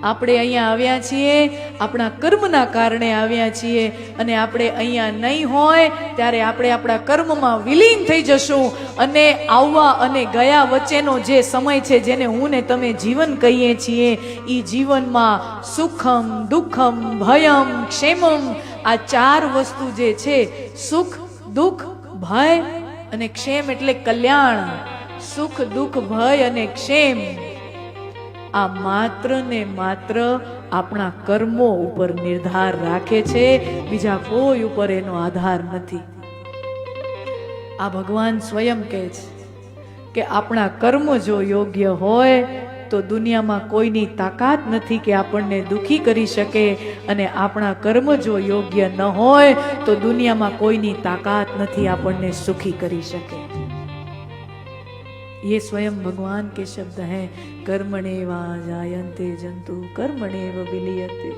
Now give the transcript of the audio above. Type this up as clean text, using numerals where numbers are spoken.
આપણે અહીંયા આવ્યા છીએ, આપણા કર્મના કારણે આવ્યા છીએ, અને આપણે અહીંયા નહીં હોય ત્યારે આપણે આપણા કર્મમાં વિલીન થઈ જશું. અને આવવા અને ગયા વચ્ચેનો જે સમય છે, જેને હું ને તમે જીવન કહીએ છીએ, એ જીવનમાં સુખમ, દુઃખમ, ભયમ, ક્ષેમમ, આ ચાર વસ્તુ જે છે, સુખ, દુઃખ, ભય અને ક્ષેમ એટલે કલ્યાણ. સુખ, દુઃખ, ભય અને ક્ષેમ આ માત્ર ને માત્ર આપણા કર્મો ઉપર નિર્ધાર રાખે છે, બીજા કોઈ ઉપર એનો આધાર નથી. આ ભગવાન સ્વયં કહે છે કે આપણા કર્મ જો યોગ્ય હોય તો દુનિયામાં કોઈની તાકાત નથી કે આપણને દુખી કરી શકે, અને આપણા કર્મ જો યોગ્ય ન હોય તો દુનિયામાં કોઈની તાકાત નથી આપણને સુખી કરી શકે. ये स्वयं भगवान के शब्द हैं, कर्मणेवा जायन्ते जन्तु कर्मणेव विलीयते.